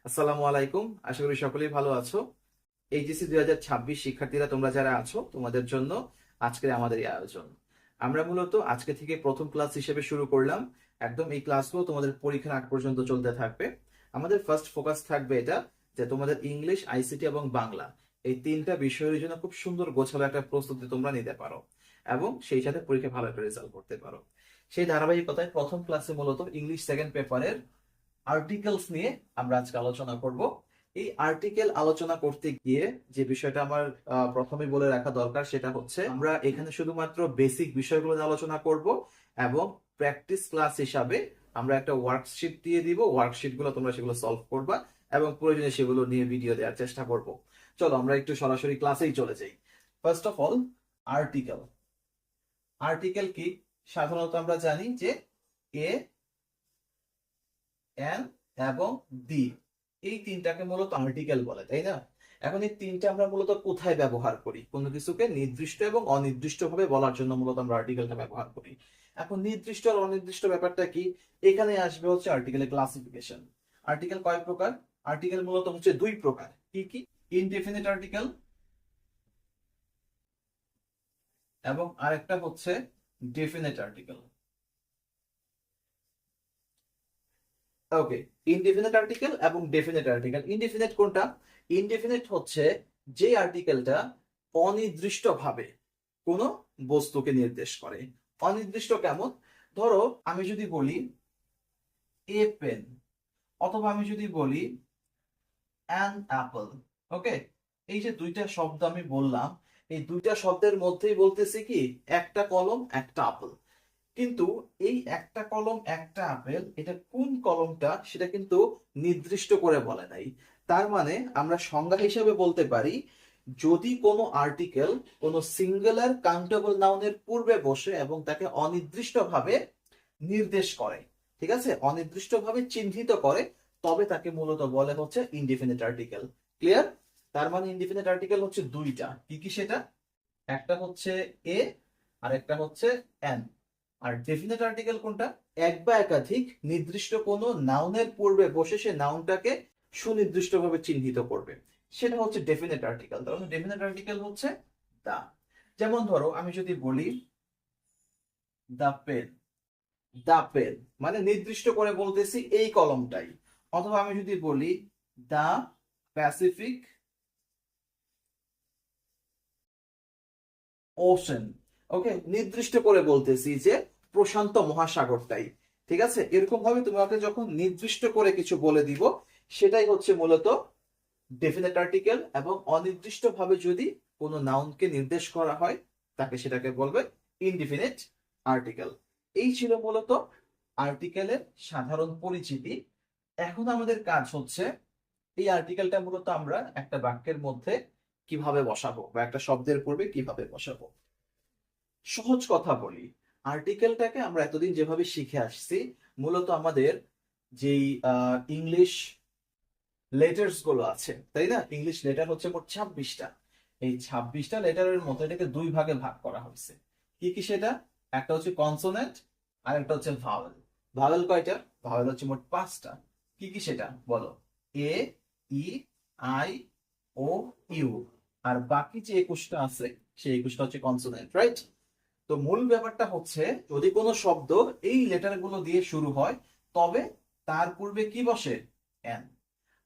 আসসালামু আলাইকুম। আশা করি সকলেই ভালো আছো। এইচএসসি 2026 শিক্ষার্থীরা তোমরা যারা আছো তোমাদের জন্য আজকে আমাদের এই আয়োজন। আমরা মূলত আজকে থেকে প্রথম ক্লাস হিসেবে শুরু করলাম। একদম এই ক্লাসগুলো তোমাদের পরীক্ষার আগ পর্যন্ত চলতে থাকবে। আমাদের ফার্স্ট ফোকাস থাকবে এটা যে তোমাদের ইংলিশ, আইসিটি এবং বাংলা এই তিনটা বিষয়ের জন্য খুব সুন্দর গোছালো একটা প্রস্তুতি তোমরা নিতে পারো এবং সেই সাথে পরীক্ষা ভালো একটা রেজাল্ট করতে পারো। সেই ধারাবাহিকতায় প্রথম ক্লাসে মূলত ইংলিশ সেকেন্ড পেপারের আর্টিকেলস নিয়ে আমরা আজকে আলোচনা করব। এই আর্টিকেল আলোচনা করতে গিয়ে যে বিষয়টা আমার প্রথমে বলে রাখা দরকার সেটা হচ্ছে আমরা এখানে শুধুমাত্র বেসিক বিষয়গুলো নিয়ে আলোচনা করব এবং প্র্যাকটিস ক্লাস হিসাবে আমরা একটা ওয়ার্কশিট দিয়ে দিব। ওয়ার্কশিট গুলো তোমরা সেগুলো সলভ করবা এবং প্রয়োজনে সেগুলো নিয়ে ভিডিও দেওয়ার চেষ্টা করব। চলো আমরা একটু সরাসরি ক্লাসেই চলে যাই। First of all, article. Article কি? সাধারণত আমরা জানি যে এ, এন এবং দি, এই তিনটাকে মূলত আর্টিকেল বলে, তাই না? এখন এই তিনটা আমরা মূলত কোথায় ব্যবহার করি? কোনো কিছুকে নির্দিষ্ট এবং অনির্দিষ্ট ভাবে বলার জন্য মূলত আমরা আর্টিকেলটা ব্যবহার করি। এখন নির্দিষ্ট আর অনির্দিষ্ট ব্যাপারটা কি? এখানে আসবে হচ্ছে আর্টিকেলের ক্লাসিফিকেশন। আর্টিকেল কয় প্রকার? আর্টিকেল মূলত হচ্ছে দুই প্রকার। কি কি? ইনডেফিনিট আর্টিকেল এবং আরেকটা হচ্ছে ডেফিনিট আর্টিকেল। ওকে, ইনডেফিনিট আর্টিকেল এবং ডেফিনিট আর্টিকেল। ইনডেফিনিট কোনটা? ইনডেফিনিট হচ্ছে যে আর্টিকেলটা অনির্দিষ্টভাবে কোনো বস্তুকে নির্দেশ করে। অনির্দিষ্ট কেমন? ধরো আমি যদি বলি এ পেন, অথবা আমি যদি বলি অ্যান অ্যাপল। ওকে, এই যে দুইটা শব্দ আমি বললাম, এই দুইটা শব্দের মধ্যেই বলতেছি কি একটা কলম একটা আপেল। কিন্তু এই একটা কলম একটা আপেল, এটা কোন কলমটা সেটা কিন্তু নির্দিষ্ট করে বলে নাই। তার মানে আমরা সংজ্ঞা হিসেবে বলতে পারি, যদি কোনো আর্টিকেল কোনো সিঙ্গুলার কাউন্টেবল নাউনের পূর্বে বসে এবং তাকে অনির্দিষ্টভাবে নির্দেশ করে, ঠিক আছে, অনির্দিষ্টভাবে চিহ্নিত করে, তবে তাকে মূলত বলে হচ্ছে ইনডিফিনিট আর্টিকেল। ক্লিয়ার? তার মানে ইনডিফিনিট আর্টিকেল হচ্ছে দুইটা। কি কি সেটা? একটা হচ্ছে এ আর একটা হচ্ছে এন। আর ডেফিনিট আর্টিকেল কোনটা? এক বা একাধিক নির্দিষ্ট কোনো নাউনের পূর্বে বসে সে নাউনটাকে সুনির্দিষ্টভাবে চিহ্নিত করবে, সেটা হচ্ছে ডেফিনিট আর্টিকেল। তার মানে ডেফিনিট আর্টিকেল হচ্ছে দা। যেমন ধরো আমি যদি বলি দা পেন, দা পেন মানে নির্দিষ্ট করে বলতেছি এই কলমটাই। অথবা আমি যদি বলি দা প্যাসিফিক ওশেন, ওকে, নির্দিষ্ট করে বলতেছি যে প্রশান্ত মহাসাগরটাই। ঠিক আছে, এরকম ভাবে তোমাকে যখন নির্দিষ্ট করে কিছু বলে দিব, সেটাই হচ্ছে মূলত ডেফিনেট আর্টিকেল। এবং অনির্দিষ্ট ভাবে যদি কোনো নাউনকে নির্দেশ করা হয়, তাকে সেটাকে বলবে ইনডিফিনিট আর্টিকেল। এই ছিল মূলত আর্টিকেলের সাধারণ পরিচিতি। এখন আমাদের কাজ হচ্ছে এই আর্টিকেলটা মূলত আমরা একটা বাক্যের মধ্যে কিভাবে বসাবো বা একটা শব্দের পূর্বে কিভাবে বসাবো। সহজ কথা বলি, আর্টিকেলটাকে আমরা এতদিন যেভাবে শিখে আসছি, মূলত আমাদের যেই ইংলিশ লেটার্স গুলো আছে, তাই না? ইংলিশ লেটার হচ্ছে মোট 26টা। এই 26টা লেটারের মধ্যে এটাকে দুই ভাগে ভাগ করা হয়েছে। কি কি সেটা? একটা হচ্ছে কনসোনেন্ট আর একটা হচ্ছে ভাওয়েল। ভাওয়েল কয়টা? ভাওয়েল হচ্ছে মোট 5টা। কি কি সেটা বলো? এ, ই, আই, ও, ইউ। আর বাকি যে 21টা আছে সেই 21টা হচ্ছে কনসোনেন্ট, রাইট? তো মূল ব্যাপারটা হচ্ছে, যদি কোনো শব্দ এই লেটার গুলো দিয়ে শুরু হয়, তবে তার পূর্বে কি বসে? এন।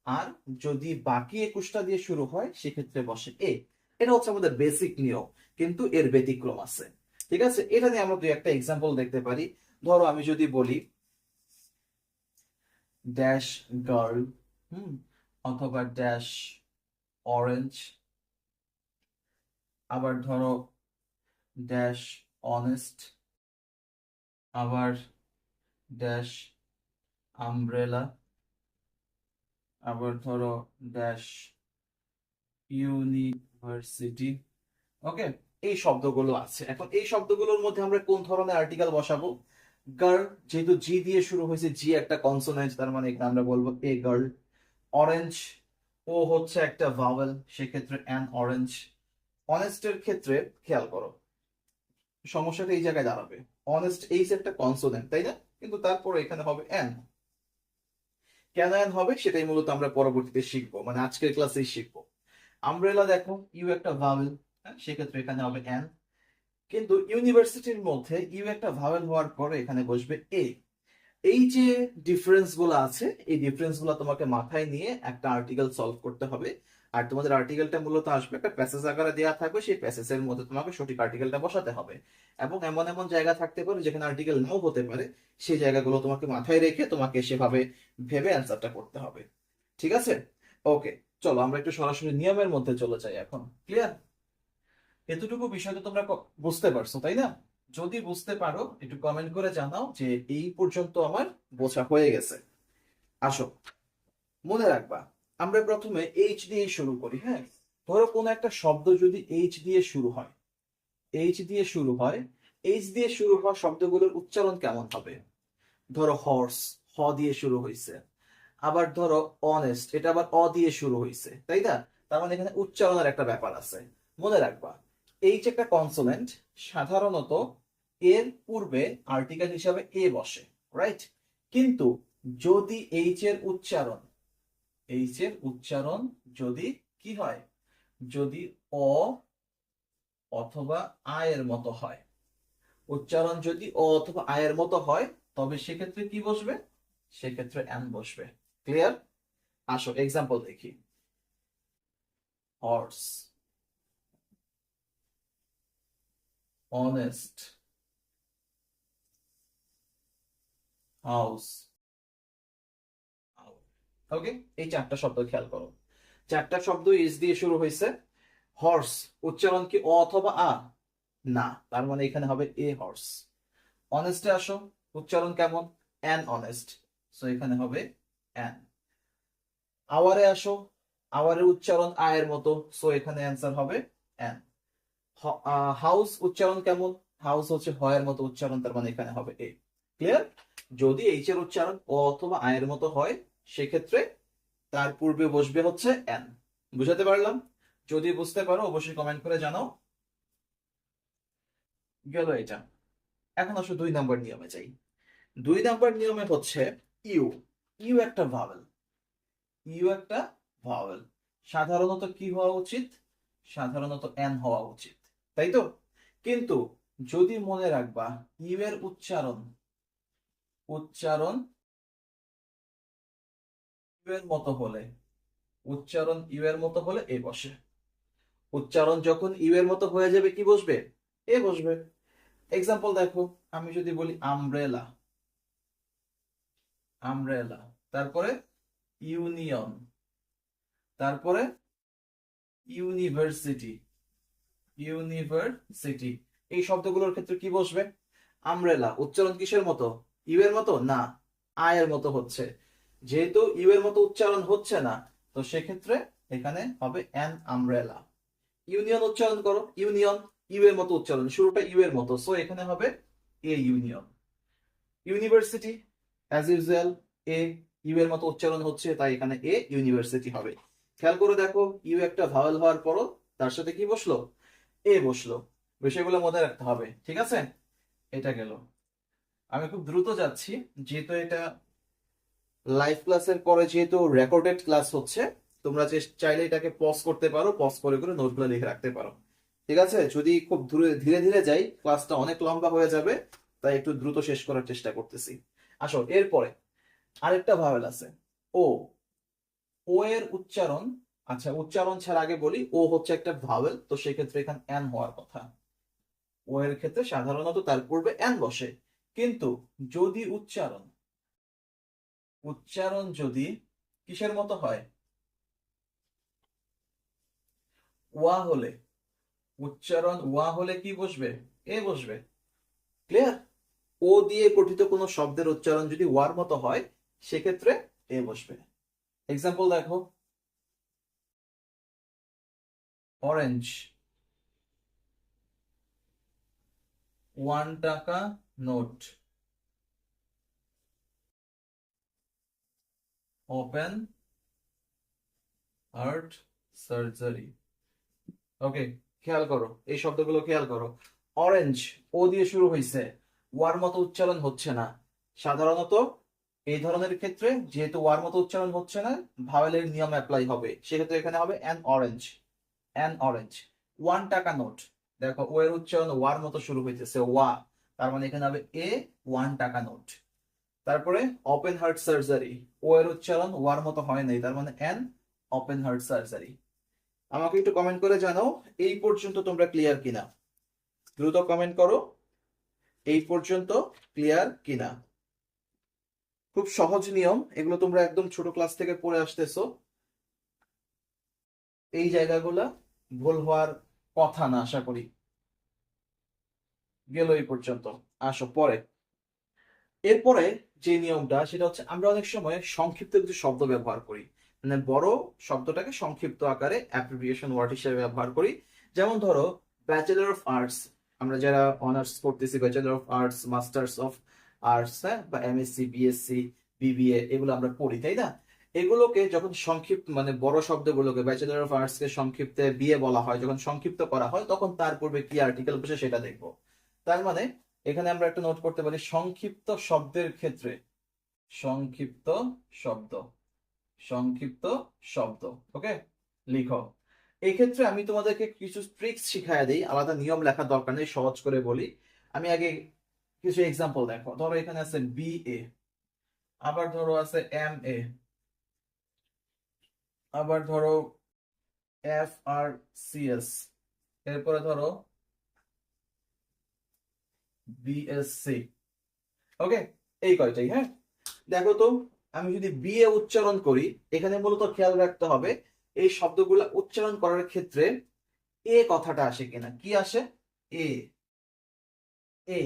আর যদি বাকি 21টা দিয়ে শুরু হয় সেক্ষেত্রে বসে এ। এটা হচ্ছে আমাদের বেসিক নিয়ম, কিন্তু এর ব্যতিক্রম আছে। ঠিক আছে, এটা নিয়ে আমরা দুই একটা এক্সাম্পল দেখতে পারি। ধরো আমি যদি বলি ড্যাশ গার্ল, হুম, অথবা ড্যাশ অরেঞ্জ, আবার ধরো ড্যাশ অনেস্ট, আবার ড্যাশ আমব্রেলা, আবার ধরো ড্যাশ ইউনিভার্সিটি। ওকে, এই শব্দগুলো আছে। এখন এই শব্দগুলোর মধ্যে আমরা কোন ধরনের আর্টিকেল বসাবো? গার্ল, যেহেতু জি দিয়ে শুরু হয়েছে, জি একটা কনসোনেন্ট, তার মানে এখানে আমরা বলবো এ গার্ল। অরেঞ্জ, ও হচ্ছে একটা ভাওয়েল, সেক্ষেত্রে অ্যান অরেঞ্জ। অনেস্টের ক্ষেত্রে খেয়াল করো, সমস্যাটা এই জায়গায় দাঁড়াবে। অনেস্ট এই যে একটা কনসোনেন্ট, তাই না? কিন্তু তারপর এখানে হবে অ্যান। কেন এন হবে সেটাই মূলত আমরা পরবর্তীতে শিখবো, মানে আজকের ক্লাসেই শিখবো। আমব্রেলা দেখো ইউ একটা ভাওয়েল, সেক্ষেত্রে এখানে হবে এন। কিন্তু ইউনিভার্সিটির মধ্যে ইউ একটা ভাওয়েল হওয়ার পরে এখানে বসবে এ। এই যে ডিফারেন্স গুলো আছে, এই ডিফারেন্স গুলো তোমাকে মাথায় নিয়ে একটা আর্টিকেল সলভ করতে হবে। আর তোমাদের আর্টিকেলটা মূলত আসবে একটা প্যাসেজ আকারে দেওয়া থাকবে, সেই প্যাসেজের মধ্যে তোমাকে সঠিক আর্টিকেলটা বসাতে হবে। এবং এমন এমন জায়গা থাকতে পারে যেখানে আর্টিকেল নাও হতে পারে, সেই জায়গাগুলো তোমাকে মাথায় রেখে তোমাকে সেভাবে ভেবে অ্যান্সারটা করতে হবে। ঠিক আছে? ওকে, চলো আমরা একটু সরাসরি নিয়মের মধ্যে চলে যাই এখন। ক্লিয়ার? এতটুকু বিষয় তো তোমরা বুঝতে পারছো, তাই না? যদি বুঝতে পারো একটু কমেন্ট করে জানাও যে এই পর্যন্ত আমার বোঝা হয়ে গেছে। আসো, মনে রাখবা আমরা প্রথমে এইচ দিয়ে শুরু করি। হ্যাঁ, ধরো কোনো একটা শব্দ যদি এইচ দিয়ে শুরু হয়, এইচ দিয়ে শুরু হয়, এইচ দিয়ে শুরু হওয়া শব্দগুলোর উচ্চারণ কেমন হবে? ধরো হর্স, হ দিয়ে শুরু হয়েছে। আবার ধরো অনেস্ট, এটা আবার অ দিয়ে শুরু হয়েছে, তাই না? তার মানে এখানে উচ্চারণের একটা ব্যাপার আছে। মনে রাখবা এইচ একটা কনসোনেন্ট, সাধারণত এর পূর্বে আর্টিকেল হিসাবে এ বসে, রাইট? কিন্তু যদি এইচ এর উচ্চারণ যদি কি হয়, যদি অ অথবা আ এর মতো হয়, উচ্চারণ যদি অ অথবা আ এর মতো হয়, তবে সেক্ষেত্রে কি বসবে? সেক্ষেত্রে এন বসবে। ক্লিয়ার? আসো এক্সাম্পল দেখি। Horse, honest, house. ওকে, এই চারটা শব্দ খেয়াল করো। চারটা শব্দ এস দিয়ে শুরু হয়েছে। হর্স উচ্চারণ কি অ অথবা আ? না, তার মানে এখানে হবে এ হর্স। অনেস্টে আসো, উচ্চারণ কেমন? অ্যান অনেস্ট, সো এখানে হবে অ্যান। আওয়ারে আসো, আওয়ারের উচ্চারণ আয়ের মতো, সো এখানে অ্যান্সার হবে অ্যান। হাউস উচ্চারণ কেমন? হাউস হচ্ছে হয়ের মতো উচ্চারণ, তার মানে এখানে হবে এ। ক্লিয়ার? যদি এইচ এর উচ্চারণ ও অথবা আয়ের মতো হয়, সেক্ষেত্রে তার পূর্বে বসবে হচ্ছে এন। বুঝাতে পারলাম? যদি বুঝতে পারো অবশ্যই কমেন্ট করে জানাও। গেল এটা। এখন আসো 2 নম্বর নিয়মে যাই। 2 নম্বর নিয়মে হচ্ছে ইউ। ইউ একটা ভাওয়েল, ইউ একটা ভাওয়েল। সাধারণত কি হওয়া উচিত? সাধারণত এন হওয়া উচিত, তাই তো? কিন্তু যদি মনে রাখবা ইউ এর উচ্চারণ, উচ্চারণ ইউ এর মতো হলে, উচ্চারণ ইউ এর মতো হলে এ বসে। উচ্চারণ যখন ইউ এর মতো হয়ে যাবে কি বসবে? এ বসবে। এক্সাম্পল দেখো, আমি যদি বলি আমব্রেলা, আমব্রেলা, তারপরে ইউনিয়ন, তারপরে ইউনিভার্সিটি, ইউনিভার্সিটি, এই শব্দগুলোর ক্ষেত্রে কি বসবে? আমব্রেলা উচ্চারণ কিসের মতো? ইউ এর মতো না, আ এর মতো হচ্ছে। যেহেতু ইউ এর মতো উচ্চারণ হচ্ছে না, তো সেক্ষেত্রে এখানে হবে অ্যান আমব্রেলা। ইউনিয়ন উচ্চারণ করো, ইউনিয়ন ইউ এর মতো উচ্চারণ, শুরুটা ইউ এর মতো, সো এখানে হবে a union. University as usual a, U এর মতো উচ্চারণ হচ্ছে, তাই এখানে এ ইউনিভার্সিটি হবে। খেয়াল করে দেখো ইউ একটা ভাওয়েল হওয়ার পরও তার সাথে কি বসলো? এ বসলো। বিষয়গুলো মনে রাখতে হবে, ঠিক আছে? এটা গেল। আমি খুব দ্রুত যাচ্ছি, যেহেতু এটা লাইভ ক্লাসের পরে যেহেতু রেকর্ডেড ক্লাস হচ্ছে, তোমরা যে চাইলে এটাকে পজ করতে পারো, পজ করে করে নোটগুলো লিখে রাখতে পারো। ঠিক আছে? যদি খুব ধীরে ধীরে যাই ক্লাসটা অনেক লম্বা হয়ে যাবে, তাই একটু দ্রুত শেষ করার চেষ্টা করতেছি। আসো এরপরে আরেকটা ভাওয়েল আছে, ও। ও এর উচ্চারণ, আচ্ছা উচ্চারণ ছাড়া আগে বলি, ও হচ্ছে একটা ভাওয়েল, তো সেক্ষেত্রে এখানে এন হওয়ার কথা। ও এর ক্ষেত্রে সাধারণত তার পূর্বে এন বসে। কিন্তু যদি উচ্চারণ, উচ্চারণ যদি কিসের মতো হয়? ওয়া হলে, উচ্চারণ ওয়া হলে কি বসবে? এ বসবে। ক্লিয়ার? ও দিয়ে গঠিত কোনো শব্দের উচ্চারণ যদি ওয়ার মতো হয়, সেক্ষেত্রে এ বসবে। এক্সাম্পল দেখো, অরেঞ্জ, 1 টাকা নোট, ওপেন হার্ট সার্জারি। ওকে, খেয়াল করো এই শব্দগুলো, খেয়াল করো। অরেঞ্জ ও দিয়ে শুরু হয়েছে, ওয়ার মতো উচ্চারণ হচ্ছে না, সাধারণত এই ধরনের ক্ষেত্রে যেহেতু ওয়ার মতো উচ্চারণ হচ্ছে না, ভাওয়েলের নিয়ম অ্যাপ্লাই হবে, সেক্ষেত্রে এখানে হবে অ্যান অরেঞ্জ। An orange. 1 টাকা নোট, দেখো ও এর উচ্চারণ ওয়ার মতো শুরু হইতেছে, ওয়া, তার মানে এখানে হবে এ 1 টাকা নোট। তারপরে ওপেন হার্ট সার্জারি, ও এর উচ্চারণ ওয়ার মতো হয় নাই, তার মানে অ্যান ওপেন হার্ট সার্জারি। আমাকে একটু কমেন্ট করে জানাও এই পর্যন্ত তোমরা ক্লিয়ার কিনা, দ্রুত কমেন্ট করো এই পর্যন্ত ক্লিয়ার কিনা। খুব সহজ নিয়ম, এগুলো তোমরা একদম ছোট ক্লাস থেকে পড়ে আসতেছো, এই জায়গাগুলা ভুল হওয়ার কথা না আশা করি। গেল এই পর্যন্ত, আসো পরে। এরপরে যে নিয়মটা সেটা হচ্ছে আমরা অনেক সময় সংক্ষিপ্ত কিছু শব্দ ব্যবহার করি, মানে বড় শব্দটাকে সংক্ষিপ্ত আকারে অ্যাব্রিভিয়েশন ওয়ার্ড হিসেবে ব্যবহার করি। যেমন ধরো ব্যাচেলর অফ আর্টস, আমরা যারা অনার্স করতেছি bachelor of arts, masters of arts, হ্যাঁ, বা এমএসসি, বিএসসি, বিবিএ, এগুলো আমরা পড়ি, তাই না? এগুলোকে যখন সংক্ষিপ্ত, মানে বড় শব্দগুলোকে ব্যাচেলর অফ আর্টস কে সংক্ষিপ্তে বিএ বলা হয়, যখন সংক্ষিপ্ত করা হয় তখন তার পূর্বে কি আর্টিকেল বসে সেটা দেখবো। তার মানে এখানে আমরা একটা নোট করতে পারি সংক্ষিপ্ত শব্দের ক্ষেত্রে, সংক্ষিপ্ত শব্দ, সংক্ষিপ্ত শব্দ, ওকে, লিখো। এই ক্ষেত্রে আমি তোমাদেরকে কিছু ট্রিক্স শিখাই দিই, আলাদা নিয়ম লেখার দরকার নেই, সহজ করে বলি। আমি আগে কিছু এক্সাম্পল দেখো, ধরো এখানে আছে বি এ, আবার ধরো আছে এম এ, আবার ধরো এফ আর সি এস, এরপরে ধরো বিএসসি, ওকে, এই কয়টাই, হ্যাঁ। দেখো তো, আমি যদি বিয়ে উচ্চারণ করি, এখানে মূলত খেয়াল রাখতে হবে এই শব্দগুলো উচ্চারণ করার ক্ষেত্রে এ কথাটা আসে কিনা। কি আসে? এ, এ,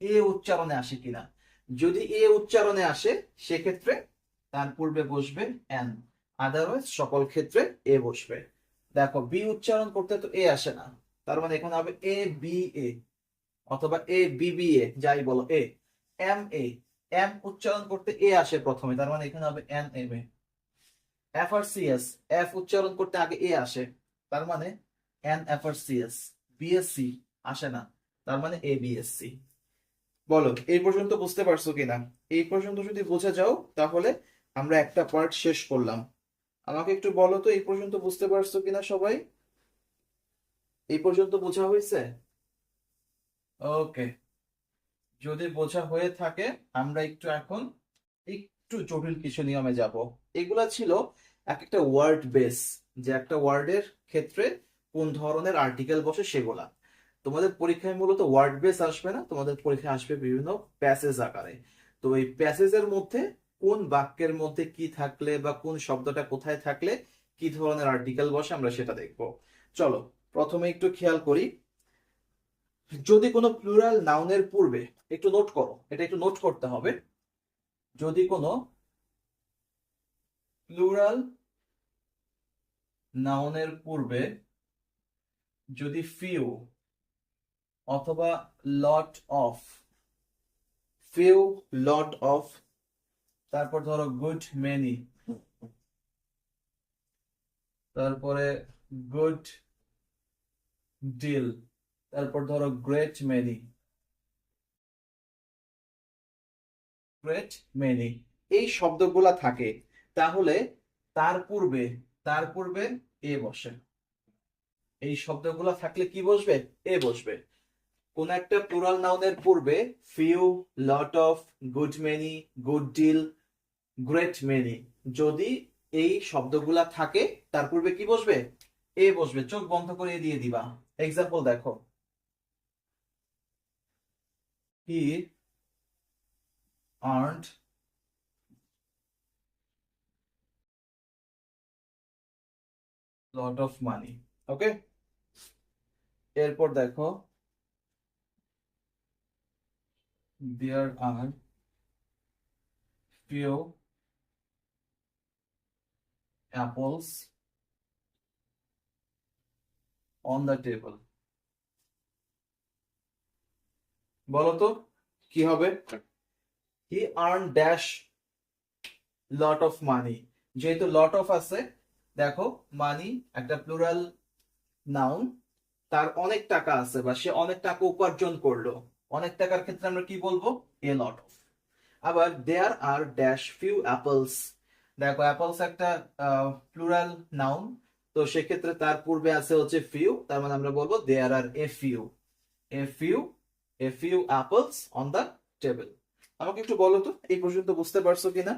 এ উচ্চারণে আসে কিনা। যদি এ উচ্চারণে আসে সেক্ষেত্রে তার পূর্বে বসবে এন, আদারওয়াইজ সকল ক্ষেত্রে এ বসবে। দেখো বি উচ্চারণ করতে তো এ আসে না, তার মানে এখানে হবে এ বি এ, অথবা এ বিবিএ, যাই বলো, এ এম এ, এম উচ্চারণ করতে এ আসে প্রথমে, তার মানে এখানে হবে N M A. F R C S, F উচ্চারণ করতে আগে এ আসে, তার মানে N F R C S. BSc আসে না, তার মানে এ বিএসসি। বলো এই পর্যন্ত বুঝতে পারছো কিনা? এই পর্যন্ত যদি বুঝে যাও তাহলে আমরা একটা পার্ট শেষ করলাম। আমাকে একটু বলো তো এই পর্যন্ত বুঝতে পারছো কিনা সবাই? এই পর্যন্ত বোঝা হয়েছে? ওকে, যদি বোঝা হয়ে থাকে আমরা একটু এখন একটু জটিল কিছু নিয়মে যাব। এগুলা ছিল এক একটা ওয়ার্ড বেস, যে একটা ওয়ার্ডের ক্ষেত্রে কোন ধরনের আর্টিকেল বসে সেগুলা। তোমাদের পরীক্ষায় মূলত ওয়ার্ড বেস আসবে না, তোমাদের পরীক্ষায় আসবে বিভিন্ন প্যাসেজ আকারে। তো এই প্যাসেজের মধ্যে কোন বাক্যের মধ্যে কি থাকলে বা কোন শব্দটা কোথায় থাকলে কি ধরনের আর্টিকেল বসে আমরা সেটা দেখব। চলো প্রথমে একটু খেয়াল করি, যদি কোনো প্লুরাল নাউনের পূর্বে, একটু নোট করো, এটা একটু নোট করতে হবে, যদি কোনো প্লুরাল নাউনের পূর্বে যদি ফিউ অথবা lot of, few, lot of, তারপর ধরো গুড মেনি, তারপরে গুড ডিল, তারপর ধরো গ্রেট মেনি, গ্রেট মেনি, এই শব্দগুলা থাকে, তাহলে তার পূর্বে, তার পূর্বে এ বসে। এই শব্দগুলো থাকলে কি বসবে? এ বসবে। কোন একটা প্লুরাল নাউনের পূর্বে few, lot of, good many, good deal, great many, যদি এই শব্দগুলা থাকে তার পূর্বে কি বসবে? এ বসবে। চোখ বন্ধ করে দিয়ে দিবা। এক্সাম্পল দেখো, হি earned lot of money, okay. এরপর দেখো, there are few apples on the table. বলো তো কি হবে? He earn dash lot of money, যেহেতু লট অফ আছে, দেখো মানি একটা প্লুরাল নাউন, তার অনেক টাকা আছে বা সে অনেক টাকা উপার্জন করলো, অনেক টাকার ক্ষেত্রে আমরা কি বলবো? এ লট অফ। আবার দেয়ার আর ড্যাশ ফিউ অ্যাপলস, দেখো অ্যাপলস একটা প্লুরাল নাউন, তো সেক্ষেত্রে তার পূর্বে আছে হচ্ছে ফিউ, তার মানে আমরা বলবো there are a few a few apples on the table. আমাকে একটু বলো তো এই পর্যন্ত বুঝতে পারছো কিনা,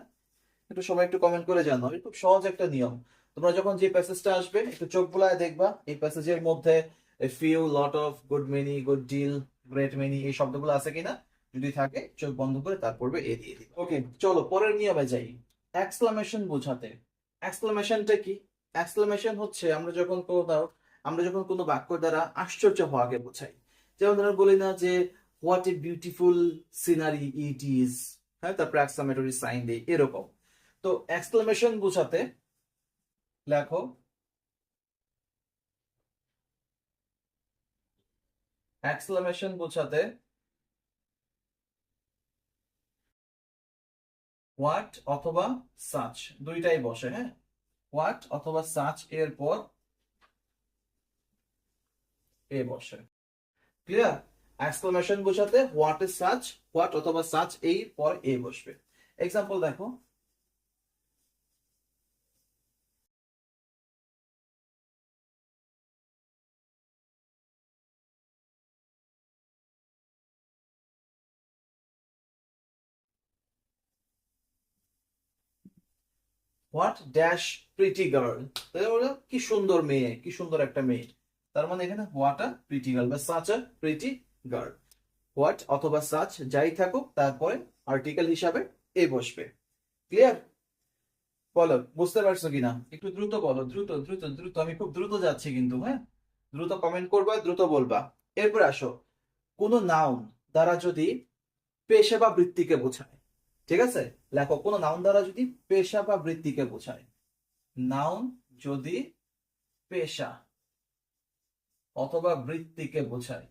একটু সবাই একটু কমেন্ট করে জানাও। এটা খুব সহজ একটা নিয়ম। তোমরা যখন যে প্যাসেজটা আসবে একটু চোখ বুলায় দেখবা এই প্যাসেজের মধ্যে a few, lot of, good many, good deal, great many এই শব্দগুলো আছে কিনা, যদি থাকে চোখ বন্ধ করে তারপরে এ দিয়ে দিবা। ওকে, চলো পরের নিয়মে যাই। এক্সক্লামেশন বোঝাতে, এক্সক্লামেশনটা কি? এক্সক্লামেশন হচ্ছে আমরা যখন কোনো বাক্য দ্বারা আশ্চর্য হওয়াকে বোঝাই। যেমন ধরো বলি না যে what a beautiful scenery it is, হ্যাঁ, তারপর এক্সক্লামেটরি সাইন দেই এরকম। তো এক্সক্লেমেশন বোঝাতে লেখো এক্সক্লেমেশন বোঝাতে হোয়াট অথবা সাচ দুইটাই বসে, হ্যাঁ, হোয়াট অথবা সাচ এর পর এ বসে। ক্লিয়ার? এক্সক্লেমেশন বোঝাতে হোয়াট ইজ সাচ, হোয়াট অথবা সাচ এই পর এ বসবে। এক্সাম্পল দেখো, হোয়াট ড্যাশ প্রিটি গার্ল, তাহলে বলো কি সুন্দর মেয়ে, কি সুন্দর একটা মেয়ে। তার মানে এখানে হোয়াট আ প্রিটি গার্ল বা such a pretty girl. What অথবা সাচ যাই থাকুক তারপরে আর্টিকেল হিসাবে এ বসবে। ক্লিয়ার? বলো বুঝতে পারছো কিনা, একটু দ্রুত বলো, দ্রুত দ্রুত দ্রুত, আমি খুব দ্রুত যাচ্ছি কিন্তু, হ্যাঁ, দ্রুত কমেন্ট করবা, দ্রুত বলবা। এরপর আসো, কোন নাউন দ্বারা যদি পেশা বা বৃত্তিকে বোঝায়, ঠিক আছে, লেখো কোন নাউন দ্বারা যদি পেশা বা বৃত্তিকে বোঝায়। নাউন যদি পেশা অথবা বৃত্তিকে বোঝায়,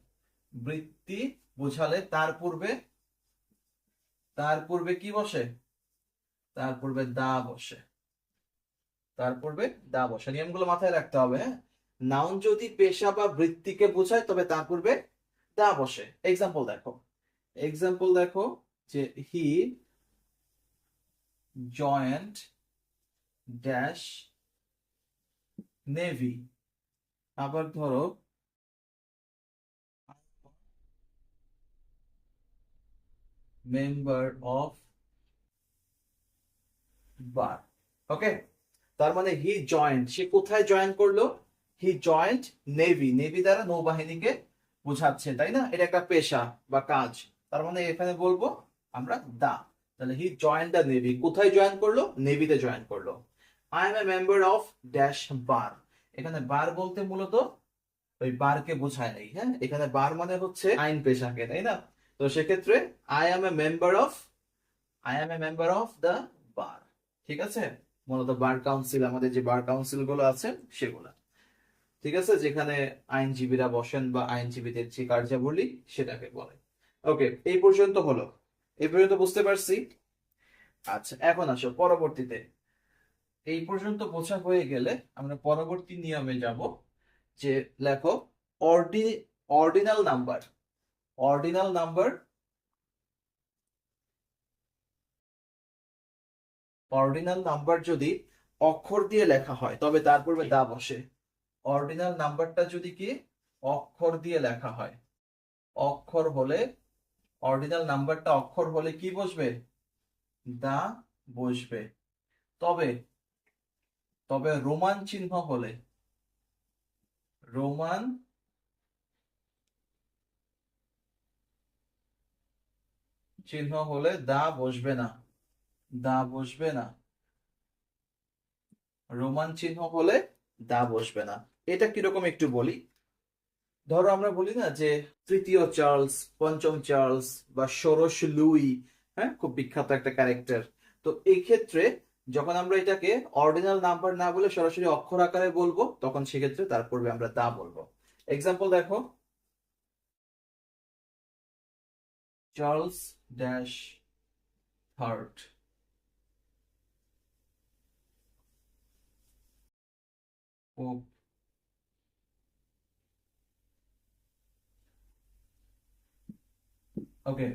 বৃত্তি বোঝালে তার পূর্বে কি বসে? তার পূর্বে দা বসে, তার পূর্বে দা বসে। নিয়মগুলো মাথায় রাখতে হবে, হ্যাঁ। নাউন যদি পেশা বা বৃত্তিকে বোঝায় তবে তার পূর্বে দা বসে। এক্সাম্পল দেখো যে হি জয়েন্ট ড্যাশ নেভি। আবার ধরো মেম্বার অফ বার। ওকে, তার মানে হি জয়েন্ট, সে কোথায় জয়েন করলো? হি জয়েন্ট নেভি, নেভি দ্বারা নৌবাহিনীকে বোঝাচ্ছে, তাই না? এটা একটা পেশা বা কাজ। তার মানে এখানে বলবো আমরা দা। তাহলে হি জয়েন্ট দা নেভি, কোথায় জয়েন করলো? নেভিতে জয়েন করলো। I am a member of dash bar, এখানে বার বলতে মূলত ওই বারকে বোঝায় নাই, হ্যাঁ, এখানে বার মানে হচ্ছে আইন পেশাকে, তাই না? তো সেক্ষেত্রে I am a member of I am a member of the bar. ঠিক আছে, মূলত বার কাউন্সিল, আমাদের যে বার কাউন্সিল গুলো আছে সেগুলা, ঠিক আছে, যেখানে আইনজীবীরা বসেন বা আইনজীবীদের যে কার্যাবলী সেটাকে বলে। ওকে, এই পর্যন্ত হলো, এই পর্যন্ত বুঝতে পারছি। আচ্ছা, এখন আসো পরবর্তীতে। এই পর্যন্ত বোঝা হয়ে গেলে আমরা পরবর্তী নিয়মে যাব, যে লেখো অর্ডি ordinal number. Ordinal number, ordinal number যদি অক্ষর দিয়ে লেখা হয় তবে তার পূর্বে দা বসে। অর্ডিনাল নাম্বারটা যদি কি অক্ষর দিয়ে লেখা হয়, অক্ষর হলে, অর্ডিনাল নাম্বারটা অক্ষর হলে কি বসবে? দা বসবে। তবে তবে রোমান চিহ্ন হলে, রোমান চিহ্ন হলে দা বসবে না, দা বসবে না। রোমান চিহ্ন হলে দা বসবে না। এটা কিরকম একটু বলি। ধরো আমরা বলি না যে তৃতীয় চার্লস, পঞ্চম চার্লস বা ষোড়শ লুই, হ্যাঁ, খুব বিখ্যাত একটা ক্যারেক্টার। তো এই ক্ষেত্রে যখন আমরা এটাকে অর্ডিনাল নাম্বার না বলে সরাসরি অক্ষর আকারে বলবো তখন সেক্ষেত্রে তার পূর্বে আমরা দা বলবো। এক্সাম্পল দেখো, চার্লস ড্যাশ থার্ড। ওকে,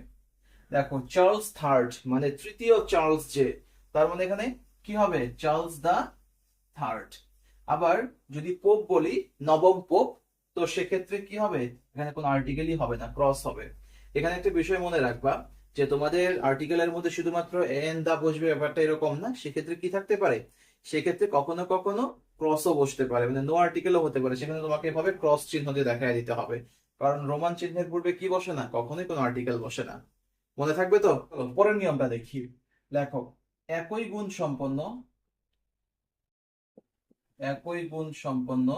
দেখো চার্লস থার্ড মানে তৃতীয় চার্লস যে, তার মানে এখানে কি হবে, চার্লস দা থার্ড। আবার যদি পোপ বলি, নবম পোপ, তো সেক্ষেত্রে কি হবে, এখানে কোনো আর্টিকেলই হবে না, ক্রস হবে। এখানে একটা বিষয় মনে রাখবা যে তোমাদের আর্টিকেলের মধ্যে শুধুমাত্র এন দা বসবে, ব্যাপারটা এরকম না। সেক্ষেত্রে কি থাকতে পারে, সেক্ষেত্রে কখনো কখনো ক্রসও বসতে পারে, মানে নো আর্টিকেলও হতে পারে। সেখানে তোমাকে এভাবে ক্রস চিহ্ন দিয়ে দেখায় দিতে হবে, কারণ রোমান চিহ্নের পূর্বে কি বসে না, কখনোই কোনো আর্টিকেল বসে না। মনে থাকবে তো? চলো, পরের নিয়মটা দেখি। লেখো একই গুণ সম্পন্ন, একই গুণ সম্পন্ন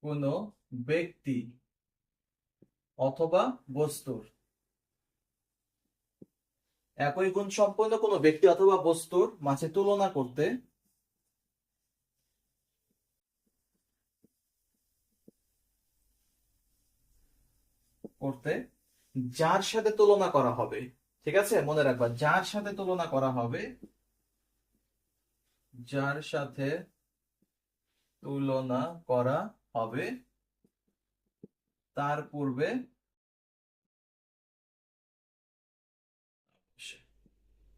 কোন ব্যক্তি অথবা বস্তুর, একই গুণ সম্পন্ন কোনো ব্যক্তি অথবা বস্তুর মাঝে তুলনা করতে করতে যার সাথে তুলনা করা হবে, ঠিক আছে, মনে রাখবা যার সাথে তুলনা করা হবে, যার সাথে তুলনা করা হবে তার পূর্বে,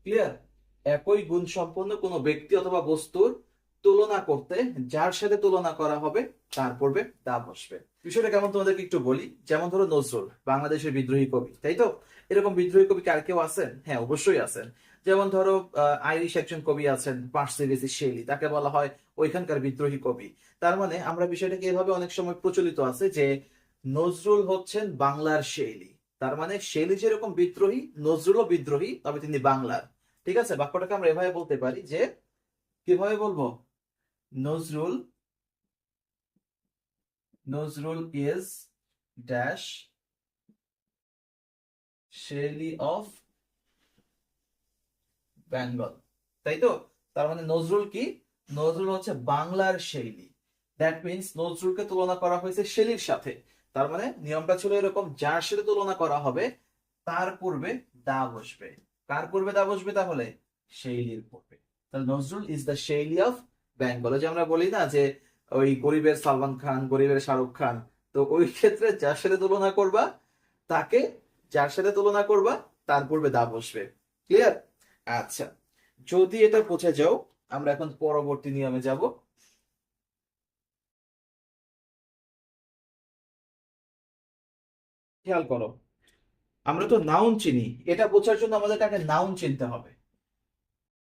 ক্লিয়ার? একই গুণ সম্পন্ন কোনো ব্যক্তি অথবা বস্তুর তুলনা করতে যার সাথে তুলনা করা হবে তার পূর্বে দা বসবে। বিষয়টা কেমন তোমাদেরকে একটু বলি। যেমন ধরো নজরুল, বাংলাদেশের বিদ্রোহী কবি, তাই তো? এরকম বিদ্রোহী কবি কার কেউ আছেন? হ্যাঁ, অবশ্যই আছেন। যেমন ধরো আইরিশ একজন কবি আছেন, পার্সিভেসি শেলি, তাকে বলা হয় ওইখানকার বিদ্রোহী কবি। তার মানে আমরা বিষয়টাকে এভাবে অনেক সময় প্রচলিত আছে যে নজরুল হচ্ছেন বাংলার শেলি। তার মানে শেলি যেরকম বিদ্রোহী, নজরুলও বিদ্রোহী, তবে তিনি বাংলার। ঠিক আছে, বাক্যটাকে আমরা এভাবে বলতে পারি যে, কিভাবে বলবো, Nazrul, Nazrul is dash Shelley of Bengal, তাই তো? তার মানে নজরুল কি, নজরুল হচ্ছে বাংলার শেলি। দ্যাট মিনস নজরুলকে তুলনা করা হয়েছে শেলির সাথে। তার মানে নিয়মটা ছিল এরকম, যার সাথে তুলনা করা হবে তার পূর্বে দা বসবে। কার পূর্বে দা বসবে তাহলে? শেলির পূর্বে। তাহলে Nazrul is the Shelley of Bengal. যে আমরা বলি না যে ওই গরিবের সালমান খান, গরিবের শাহরুখ খান, তো ওই ক্ষেত্রে যার সাথে তুলনা করবা তাকে, যার সাথে তুলনা করবা তার পূর্বে দা বসবে। ক্লিয়ার? আচ্ছা, যদি এটা বুঝে যাও, আমরা এখন পরবর্তী নিয়মে যাব। খেয়াল করো, আমরা তো নাউন চিনি, এটা বোঝার জন্য আমাদের আগে নাউন চিনতে হবে।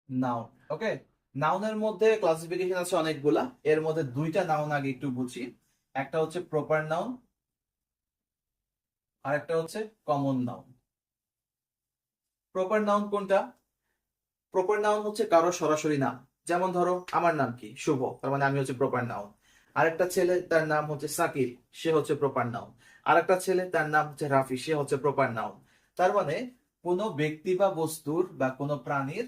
নাউন, ওকে। নাউনের মধ্যে ক্লাসিফিকেশন আছে অনেকগুলা, এর মধ্যে দুইটা নাউন আগে একটু বুঝি। একটা হচ্ছে প্রপার নাউন, আর একটা হচ্ছে কমন নাউন। প্রপার নাউন কোনটা? প্রপার নাউন হচ্ছে কারো সরাসরি নাম। যেমন ধরো আমার নাম কি, শুভ, তার মানে আমি হচ্ছে প্রপার নাউন। আরেকটা ছেলে তার নাম হচ্ছে সাকিব, সে হচ্ছে প্রপার নাউন। আরেকটা ছেলে তার নাম হচ্ছে রাফি, সে হচ্ছে প্রপার নাউন। তার মানে কোনো ব্যক্তি বা বস্তুর বা কোনো প্রাণীর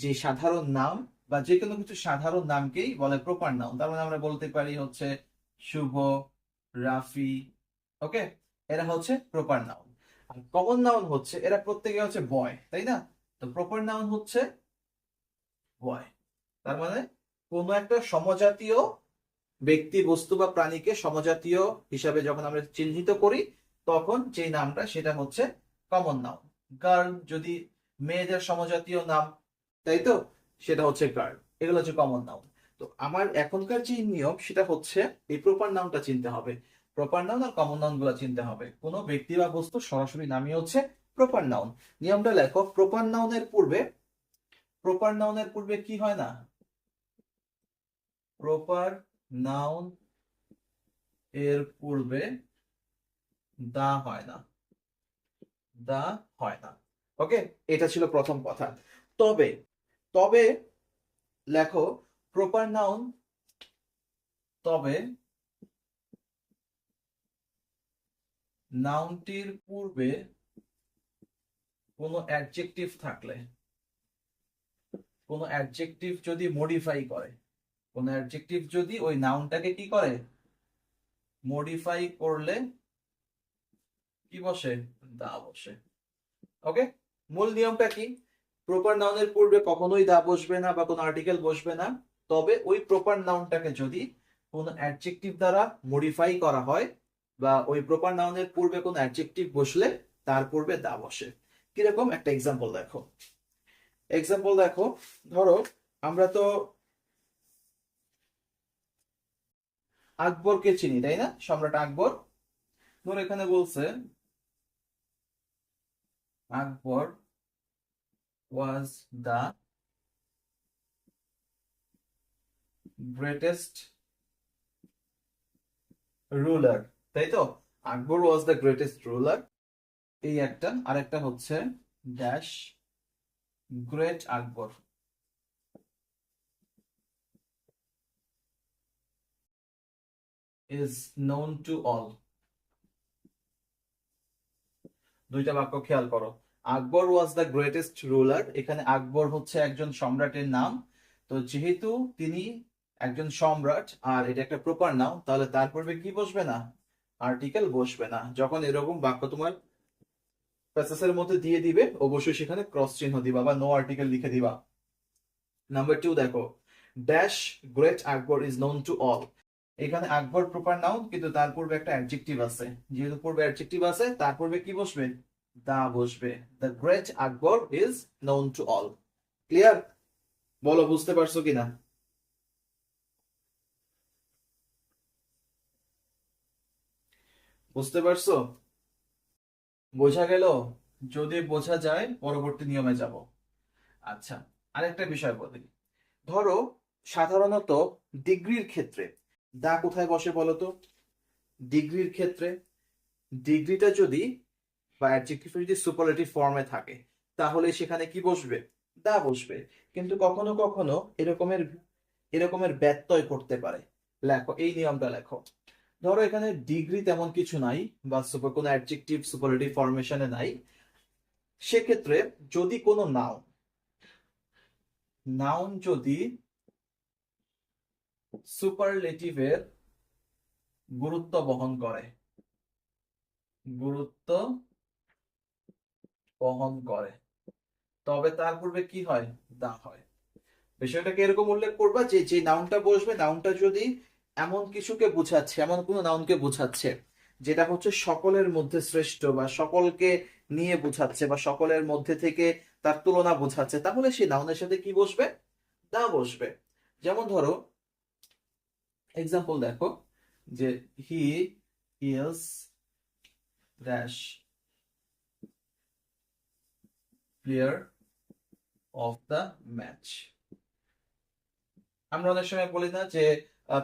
যে সাধারণ নাম বা যে কোনো কিছু সাধারণ নামকেই বলে প্রপার নাউন। তার মানে আমরা বলতে পারি হচ্ছে শুভ, রাফি, ওকে, এরা হচ্ছে প্রপার নাউন। আর কমন নাউন হচ্ছে এরা প্রত্যেকে হচ্ছে বয়, তাই না? তো প্রপার নাউন হচ্ছে বয়। তার মানে কোন একটা সমজাতীয় ব্যক্তি, বস্তু বা প্রাণীকে সমজাতীয় হিসাবে যখন আমরা চিহ্নিত করি, তখন যে নামটা সেটা হচ্ছে কমন নাউন। গার্ল যদি মেয়েদের সমজাতীয় নাম, তাই তো, সেটা হচ্ছে গার্ল। এগুলো হচ্ছে কমন নাউন। তো আমার এখনকার যে নিয়ম সেটা হচ্ছে এই প্রপার নাউনটা চিনতে হবে, প্রপার নাউন আর কমন নাউন গুলা চিনতে হবে। কোনো ব্যক্তি বা বস্তু সরাসরি নামই হচ্ছে প্রপার নাউন। নিয়মটা লেখো, প্রপার নাউনের পূর্বে, প্রপার নাউনের পূর্বে কি হয় না, প্রপার নাউন এর পূর্বে দা হয় না, দা হয় না। ওকে, এটা ছিল প্রথম কথা। তবে, তবে লেখো প্রপার নাউন, তবে নাউনটির পূর্বে কোনো অ্যাডজেক্টিভ থাকলে, কোনো অ্যাডজেক্টিভ যদি মডিফাই করে, কোনো অ্যাডজেক্টিভ যদি ওই নাউনটাকে কি করে, মডিফাই করলে কি বসে, দা বসে। ওকে, মূল নিয়মটা কি, প্রপার নাউনের পূর্বে কখনোই দা বসবে না বা কোনো আর্টিকেল বসবে না। তবে ওই প্রপার নাউনটাকে যদি কোনো অ্যাডজেক্টিভ দ্বারা মডিফাই করা হয় বা ওই প্রপার নাউনের পূর্বে কোনো অ্যাডজেক্টিভ বসলে তার পূর্বে দা বসে। কিরকম, একটা এক্সাম্পল দেখো। ধরো আমরা তো আকবরকে চিনি, তাই না? সম্রাট আকবর। ধরো এখানে বলছে আকবর ওয়াজ দা গ্রেটেস্ট রুলার, তাই তো? আকবর ওয়াজ দ্য গ্রেটেস্ট রুলার, এই একটা। আরেকটা হচ্ছে dash great Akbar is known to all. দুইটা বাক্য খেয়াল করো। আকবর ওয়াজ দ্য গ্রেটেস্ট রুলার, এখানে আকবর হচ্ছে একজন সম্রাটের নাম। তো যেহেতু তিনি একজন সম্রাট আর এটা একটা প্রপার নাউন, তাহলে তার পূর্বে কি বসবে না? আর্টিকেল বসবে না। যখন এরকম বাক্য তোমার প্যাসেজের মধ্যে দিয়ে দিবে, অবশ্যই সেখানে ক্রস চিহ্ন দিবা বা নো আর্টিকেল লিখে দিবা। নাম্বার 2 দেখো, dash great Akbar is known to all. এখানে আকবর প্রপার নাউন, কিন্তু তার পূর্বে একটা অ্যাডজেক্টিভ আছে। যেহেতু পূর্বে অ্যাডজেক্টিভ আছে, তার পূর্বে কি বসবে? দা বসবে। The great Akbar is known to all. Clear? বলো বুঝতে পারছো কিনা? বুঝতে পারছো? বোঝা গেল? যদি বোঝা যায় পরবর্তী নিয়মে যাব। আচ্ছা, আরেকটা বিষয় বলি। ধরো সাধারণত ডিগ্রির ক্ষেত্রে দা কোথায় বসে বলো তো? ডিগ্রির ক্ষেত্রে ডিগ্রিটা যদি বা অ্যাডজেক্টিভ যদি সুপারলেটিভ ফর্মে থাকে, তাহলে সেখানে কি বসবে? দা বসবে। কিন্তু কখনো কখনো এরকমের এরকমের ব্যত্যয় করতে পারে। লেখো, এই নিয়মটা লেখো। ধরো এখানে ডিগ্রি তেমন কিছু নাই বা সুপার কোনো অ্যাডজেক্টিভ সুপারলেটিভ ফরমেশনে নাই। সেক্ষেত্রে যদি কোনো নাউন যদি সুপারলেটিভের গুরুত্ব বহন করে, গুরুত্ব বহন করে, তবে তার পূর্বে কি হয়? দা হয়। বিষয়টাকে এরকম উল্লেখ করবা যে যে নাউনটা বসবে, নাউনটা যদি এমন কিছুকে বোঝাচ্ছে, এমন কোনো নাউনকে বোঝাচ্ছে যেটা হচ্ছে সকলের মধ্যে শ্রেষ্ঠ বা সকলকে নিয়ে বোঝাচ্ছে বা সকলের মধ্যে থেকে তার তুলনা বোঝাচ্ছে, তাহলে সেই নাউনের সাথে কি বসবে? দা বসবে। যেমন ধরো এক্সাম্পল দেখো, যে he is dash player of the match. আমরা অনেক সময় বলি না যে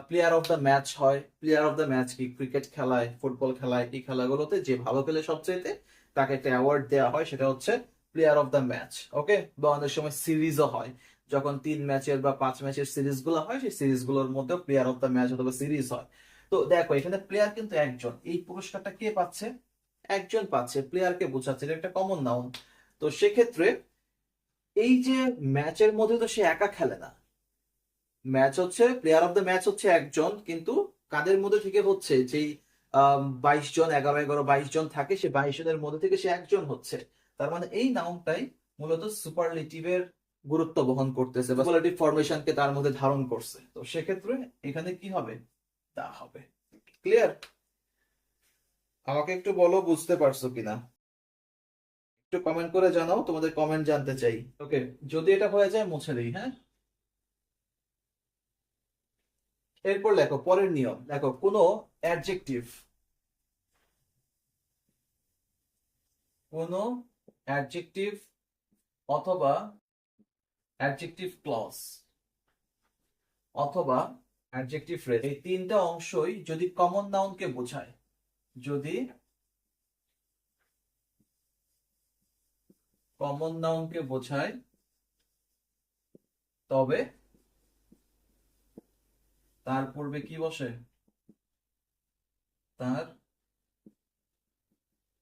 প্লেয়ার অফ দ্য ম্যাচ হয়? প্লেয়ার অফ দ্য ম্যাচ কি? ক্রিকেট খেলায়, ফুটবল খেলায়, এই খেলাগুলোতে যে ভালো খেলে সবচেয়ে, তাকে একটা অ্যাওয়ার্ড দেওয়া হয়, সেটা হচ্ছে প্লেয়ার অফ দ্য ম্যাচ। ওকে? বা অনেক সময় সিরিজও হয়, যখন 3 ম্যাচের বা 5 ম্যাচের সিরিজ গুলো হয়, সেই সিরিজ গুলোর মধ্যে প্লেয়ার অফ দ্য ম্যাচ অথবা সিরিজ হয়। তো দেখো এখানে প্লেয়ার কিন্তু একজন, এই পুরস্কারটা কে পাচ্ছে? একজন পাচ্ছে। প্লেয়ারকে বোঝাচ্ছে, এটা একটা কমন নাউন। তো সেক্ষেত্রে এই যে ম্যাচের মধ্যে তো সে একা খেলে না। ম্যাচ হচ্ছে প্লেয়ার অফ দ্য ম্যাচ হচ্ছে একজন, কিন্তু কাদের মধ্যে থেকে হচ্ছে? যেই 22 জন, 11 11 22 জন থাকে, সে 22 জনের মধ্যে থেকে সে একজন হচ্ছে। তার মানে এই নাউনটাই মূলত সুপারলেটিভের গুরুত্ব বহন করতেছে বা সুপারলেটিভ ফরমেশনকে তার মধ্যে ধারণ করছে। তো সেক্ষেত্রে এখানে কি হবে? তা হবে। ক্লিয়ার? আমাকে একটু বলো বুঝতে পারছো কিনা। একটু কমেন্ট করে জানাও, তোমাদের কমেন্ট জানতে চাই। ওকে, যদি এটা হয়ে যায় মুছে দিই, হ্যাঁ? এরপর লেখো পরের নিয়ম। দেখো কোনো অ্যাডজেক্টিভ, কোনো অ্যাডজেক্টিভ অথবা অ্যাডজেক্টিভ ক্লজ অথবা অ্যাডজেক্টিভ ফ্রেজ, এই তিনটা অংশই যদি কমন নাউনকে বোঝায়, যদি কমন নাউনকে বোঝায়, তবে তার পূর্বে কি বসে? তার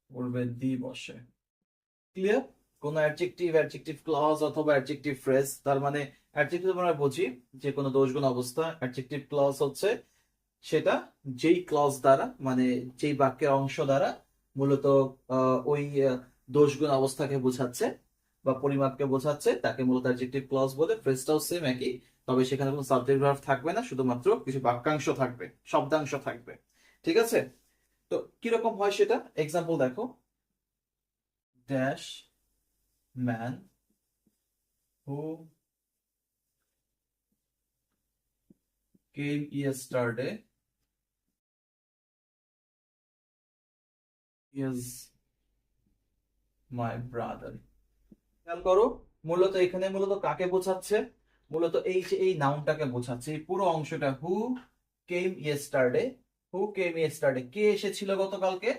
পূর্বে দি বসে। ক্লিয়ার? কোন অ্যাডজেক্টিভ, অ্যাডজেক্টিভ ক্লজ অথবা অ্যাডজেক্টিভ ফ্রেজ, তার মানে অ্যাডজেক্টিভ আমরা বুঝি যে কোনো দোষগুণ অবস্থা। অ্যাডজেক্টিভ ক্লজ হচ্ছে সেটা যেই ক্লজ দ্বারা, মানে যেই বাক্যের অংশ দ্বারা মূলত ওই দোষগুণ অবস্থাকে বোঝাচ্ছে বা পরিমাপকে বোঝাচ্ছে, তাকে মূলত অ্যাডজেক্টিভ ক্লজ বলে। ফ্রেজটাও সেম একই, তবে সেখানে কোনো সাবজেক্ট ভার্ব থাকবে না, শুধুমাত্র কিছু বাক্যাংশ থাকবে, শব্দাংশ থাকবে। ঠিক আছে? তো কিরকম হয় সেটা এক্সাম্পল দেখো, dash man who came yesterday is my brother. খেয়াল করো, মূলত এখানে মূলত কাকে বোঝাচ্ছে? মূলত এই যে এই নাউনটাকে বোঝাচ্ছে, এই পুরো অংশটা হু কেম ইয়েস্টারডে। হু কেম ইয়েস্টারডে, কে এসেছিল গতকালকে?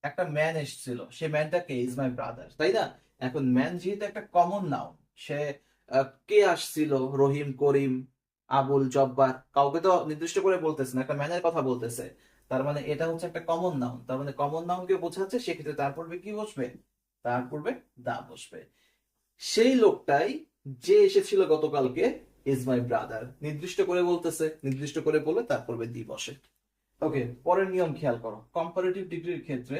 একটা ম্যান এসেছিল, সে ম্যানটা কে? ইজ মাই ব্রাদার, তাই না? এখন ম্যান যেহেতু একটা কমন নাউন, সে কে আসছিল? রহিম, করিম, আবুল, জব্বার, কাউকে তো নির্দিষ্ট করে বলতেছে না, একটা ম্যানের কথা বলতেছে। তার মানে এটা হচ্ছে একটা কমন নাউন, তার মানে কমন নাউনকে বোঝাচ্ছে, সেক্ষেত্রে তার পূর্বে কি বসবে? তার পূর্বে দা বসবে। সেই লোকটাই যে এসেছিল গতকালকে ইজ মাই ব্রাদার, নির্দিষ্ট করে বলতেছে, নির্দিষ্ট করে বলে তার পূর্বে দি বসে। ওকে, পরের নিয়ম খেয়াল করো, কম্পারেটিভ ডিগ্রির ক্ষেত্রে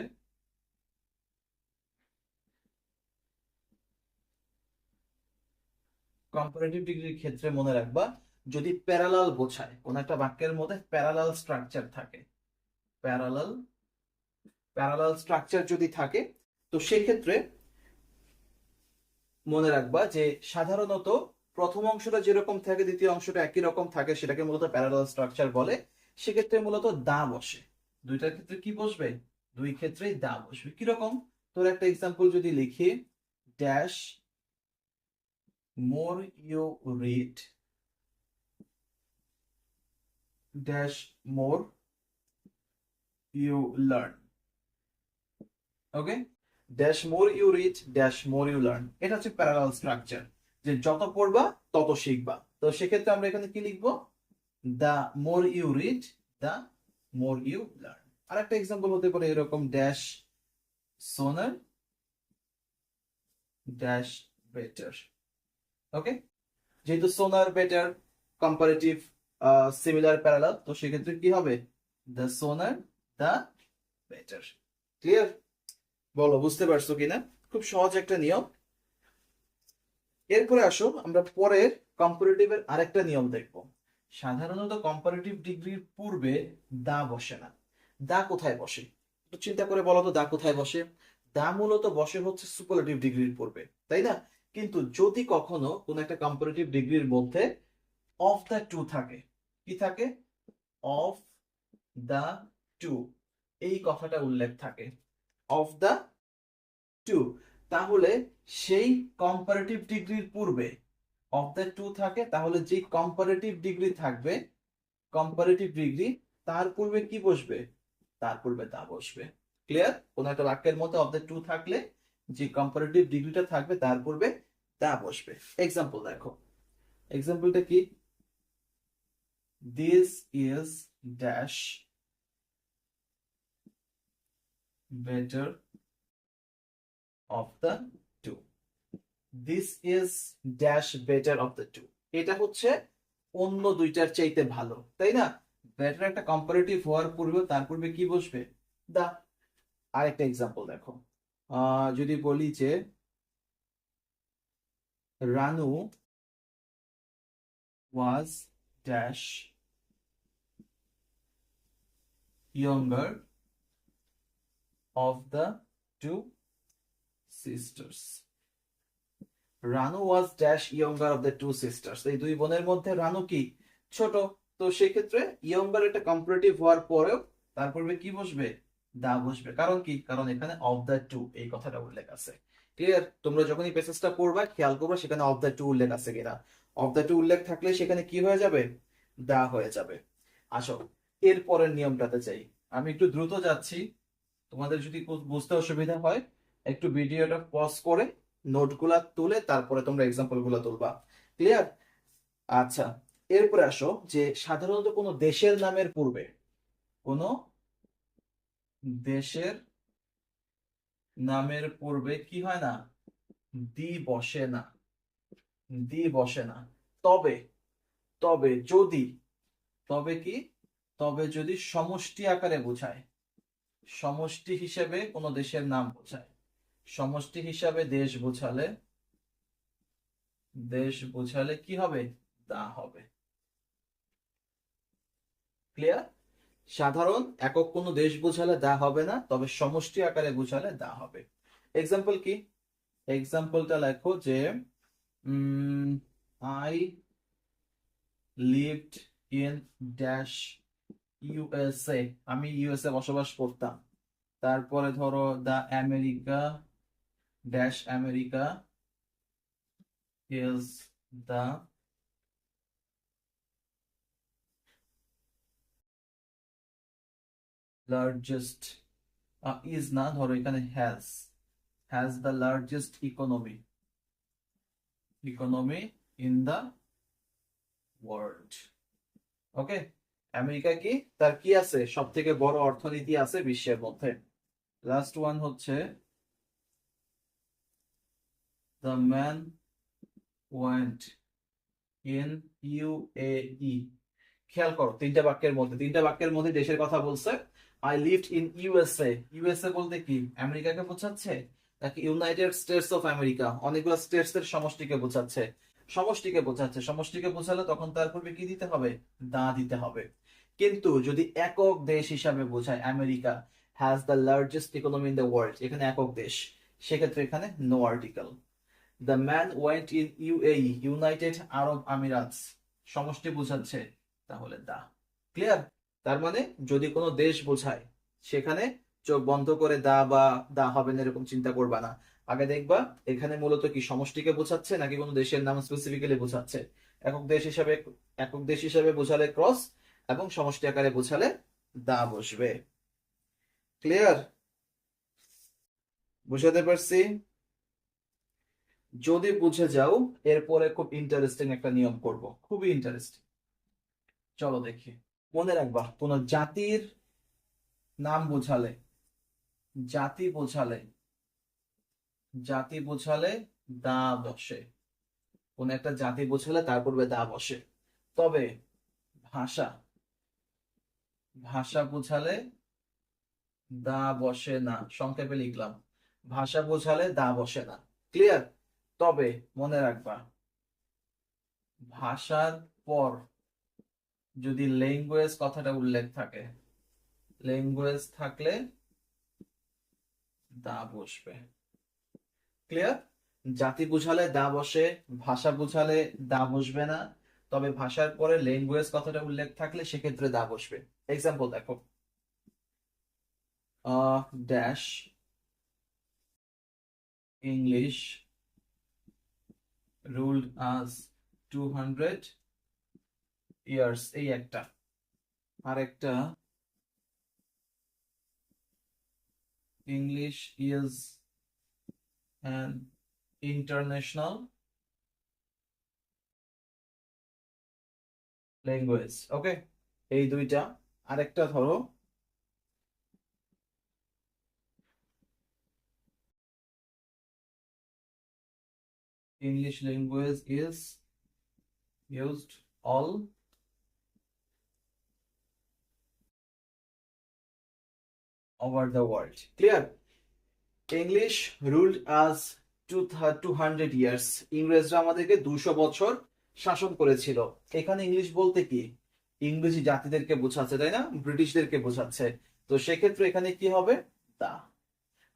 কম্পারেটিভ ডিগ্রির ক্ষেত্রে মনে রাখবা, যদি প্যারালাল বোঝায়, কোন একটা বাক্যের মধ্যে প্যারালাল স্ট্রাকচার থাকে, প্যারালাল প্যারালাল স্ট্রাকচার যদি থাকে, তো সেক্ষেত্রে মনে রাখবা যে সাধারণত প্রথম অংশটা যেরকম থাকে দ্বিতীয় অংশটা একই রকম থাকে, সেটাকে মূলত প্যারালাল স্ট্রাকচার বলে। সেক্ষেত্রে মূলত দা বসে। দুইটার ক্ষেত্রে কি বসবে? দুই ক্ষেত্রেই দা বসবে। কিরকম? তোর একটা এক্সাম্পল যদি লিখি, dash more you read, dash more you learn. Okay, dash more you read, dash more you learn, এটা হচ্ছে প্যারালাল স্ট্রাকচার, যে যত পড়বা তত শিখবা। তো সেক্ষেত্রে আমরা এখানে কি লিখবো? The more you read, the more you learn. আর একটা এক্সাম্পল হতে পারে এরকম, ড্যাশ সোনার, ড্যাশ বেটার। ওকে, যেহেতু সোনার বেটার কম্পারেটিভ সিমিলার প্যারালাল, তো সেক্ষেত্রে কি হবে? দ্য সোনার, দ্য বেটার। ক্লিয়ার? বলো বুঝতে পারছো কিনা? খুব সহজ একটা নিয়ম। এরপরে আসো আমরা পরের কম্পারেটিভের আরেকটা নিয়ম দেখব। সাধারণত কম্পারেটিভ ডিগ্রির পূর্বে দা বসে না। দা কোথায় বসে? একটু চিন্তা করে বলো তো, দা কোথায় বসে? দা মূলত বসে হচ্ছে সুপারলেটিভ ডিগ্রির পূর্বে, তাই না? কিন্তু যদি কখনো কোন একটা কম্পারেটিভ ডিগ্রির মধ্যে অফ দ্য টু থাকে, কি থাকে? অফ দ্য টু, এই কথাটা উল্লেখ থাকে, অফ দ্য টু, তাহলে সেই কম্পারেটিভ ডিগ্রির পূর্বে অফ দ্য টু থাকে, তাহলে যে কম্পারেটিভ ডিগ্রি থাকবে, কম্পারেটিভ ডিগ্রি, তার পূর্বে কি বসবে? তার পূর্বে তা বসবে। ক্লিয়ার? কোন একটা বাক্যের মধ্যে অফ দ্য টু থাকলে যে কম্পারেটিভ ডিগ্রিটা থাকবে তার পূর্বে তা বসবে। এক্সাম্পল দেখো, এক্সাম্পলটা কি? This is dash better of the two, this is dash better of the two, এটা হচ্ছে অন্য দুইটার চাইতে ভালো, তাই না? বেটার একটা কম্পারেটিভ হওয়ার পূর্বে তার পূর্বে কি বসবে? দা। আরেকটা এক্সাম্পল দেখো, যদি বলি যে Ranu was dash younger of the two sisters, Ranu was dash younger of the two sisters, এই দুই বোনের মধ্যে রানু কি? ছোট। তো সেক্ষেত্রে ইয়ঙ্গার একটা কম্পারেটিভ হওয়ার পরেও তার পূর্বে কি বসবে? দা বসবে। কারণ কি? কারণ এখানে অফ দ্য টু এই কথাটা উল্লেখ আছে। ক্লিয়ার? তোমরা যখন এই প্যাসেজটা পড়বা খেয়াল করবা সেখানে অফ দ্য টু উল্লেখ আছে কিনা। অফ দ্য টু উল্লেখ থাকলে সেখানে কি হয়ে যাবে? দা হয়ে যাবে। আসো এর পরের নিয়মটাতে যাই। আমি একটু দ্রুত যাচ্ছি, তোমাদের যদি বুঝতে অসুবিধা হয় একটু ভিডিওটা পজ করে নোটগুলা তুলে তারপরে তোমরা এক্সাম্পল গুলা তুলবা। ক্লিয়ার? আচ্ছা, এরপরে আসো যে সাধারণত কোনো দেশের নামের পূর্বে, কোনো দেশের নামের পূর্বে কি হয় না? দি বসে না, দি বসে না। তবে, তবে যদি, তবে কি? তবে যদি সমষ্টি আকারে বোঝায়, সমষ্টি হিসেবে কোনো দেশের নাম বোঝায়, সমষ্টি হিসাবে দেশ বোঝালে, দেশ বোঝালে কি হবে? দা হবে। ক্লিয়ার? সাধারণ একক কোনো দেশ বোঝালে দা হবে না, তবে সমষ্টি আকারে বোঝালে দা হবে। এক্সাম্পল কি? এক্সাম্পলটা লেখো যে I lived in dash USA, আমি ইউএসএ বসবাস করতাম। তারপরে ধরো the America dash America is the largest, is না, ধরো এখানে has the largest economy in the world. Okay, America কি, তার কি আছে, সব থেকে বড় অর্থনীতি আছে বিশ্বের মধ্যে। লাস্ট ওয়ান হচ্ছে the man went in UAE. খেয়াল করো, তিনটা বাক্যের মধ্যে দেশের কথা বলছে। I lived in USA, USA বলতে কি আমেরিকাকে বোঝাচ্ছে নাকি ইউনাইটেড স্টেটস অফ আমেরিকা, অনেকগুলো স্টেটস এর সমষ্টিকে বোঝাচ্ছে? সমষ্টিকে বোঝালে তখন তার পূর্বে কি দিতে হবে, দা দিতে হবে। কিন্তু যদি একক দেশ হিসাবে বোঝায়, America has the largest economy in the world, এখানে একক দেশ, সেক্ষেত্রে এখানে no article. The man went in UAE, United Arab Emirates, সমষ্টি বোঝাচ্ছে, তাহলে দা। ক্লিয়ার? তার মানে যদি কোনো দেশ বোঝায়, সেখানে চোখ বন্ধ করে দা বা দা হবে না এরকম চিন্তা করবা না। আগে দেখবা এখানে মূলত কি সমষ্টিকে বোঝাচ্ছে নাকি কোনো দেশের নাম স্পেসিফিক্যালি বোঝাচ্ছে। একক দেশ হিসাবে বোঝালে ক্রস, এবং সমষ্টি আকারে বোঝালে দা বসবে। ক্লিয়ার? বুঝাতে পারছি? যদি বুঝে যাও, এরপরে খুব ইন্টারেস্টিং একটা নিয়ম করব, খুবই ইন্টারেস্টিং। চলো দেখি। মনে রাখবা, কোন জাতির নাম বোঝালে, জাতি বোঝালে জাতি বোঝালে দা বসে। কোন একটা জাতি বোঝালে তার পূর্বে দা বসে। তবে ভাষা ভাষা বোঝালে দা বসে না, সংক্ষেপে লিখলাম, ভাষা বোঝালে দা বসে না। ক্লিয়ার? তবে মনে রাখবা, ভাষার পর যদি ল্যাঙ্গুয়েজ কথাটা উল্লেখ থাকে, ল্যাঙ্গুয়েজ থাকলে দা বসবে। ক্লিয়ার? জাতি বুঝালে দা বসে, ভাষা বুঝালে দা বসবে না, তবে ভাষার পরে ল্যাঙ্গুয়েজ কথাটা উল্লেখ থাকলে সেক্ষেত্রে দা বসবে। এক্সাম্পল দেখো, dash English ruled us 200 years, এই একটা। আরেকটা, English is an international language. Okay, এই দুইটা। আরেকটা ধরো, English language is used all over the world. Clear? English ruled us 200 years, ইংরেজরা আমাদেরকে 200 বছর শাসন করেছিল। এখানে ইংলিশ বলতে কি ইংরেজি জাতিদেরকে বোঝাচ্ছে, তাই না, ব্রিটিশদেরকে বোঝাচ্ছে। তো সেক্ষেত্রে এখানে কি হবে, দা।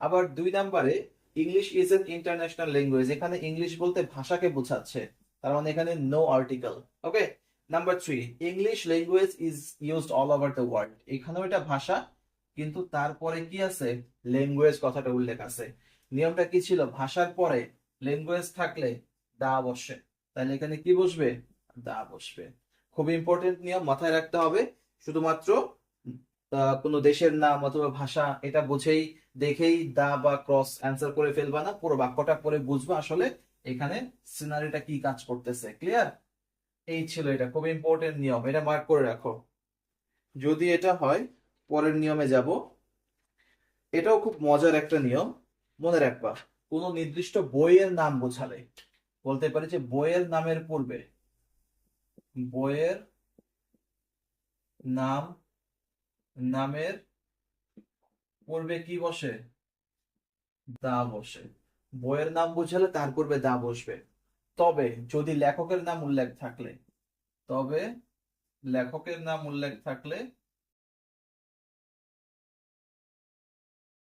আবার 2 নম্বরে, English is an international language, এখানে ইংলিশ বলতে ভাষাকে বোঝাচ্ছে, তার মানে এখানে no article. Okay. Number 3, English language is used all over the world, এখানেও এটা ভাষা, কিন্তু তারপরে কি আছে, ল্যাঙ্গুয়েজ কথাটা উল্লেখ আছে। নিয়মটা কি ছিল, ভাষার পরে ল্যাঙ্গুয়েজ থাকলে দা বসে, তাহলে এখানে কি বসবে, দা বসবে। খুব ইম্পর্টেন্ট নিয়ম, মাথায় রাখতে হবে। শুধুমাত্র কোনো দেশের নাম অথবা ভাষা এটা বুঝেই দেখেই দা বা ক্রস অ্যান্সার করে ফেলবা না, পুরো বাক্যটা পরে বুঝবা আসলে এখানে সিনারিটা কি কাজ করতেছে। ক্লিয়ার? এই ছিল, এটা খুব ইম্পর্টেন্ট নিয়ম, এটা মার্ক করে রাখো। যদি এটা হয়, পরের নিয়মে যাব। এটাও খুব মজার একটা নিয়ম, মনে রাখবা। কোনো নির্দিষ্ট বইয়ের নাম বোঝালে, বলতে পারি যে বইয়ের নামের পূর্বে, বইয়ের নাম, নামের পূর্বে কি বসে, দা বসে। বইয়ের নাম বোঝালে তার পূর্বে দা বসবে। তবে যদি লেখকের নাম উল্লেখ থাকলে, তবে লেখকের নাম উল্লেখ থাকলে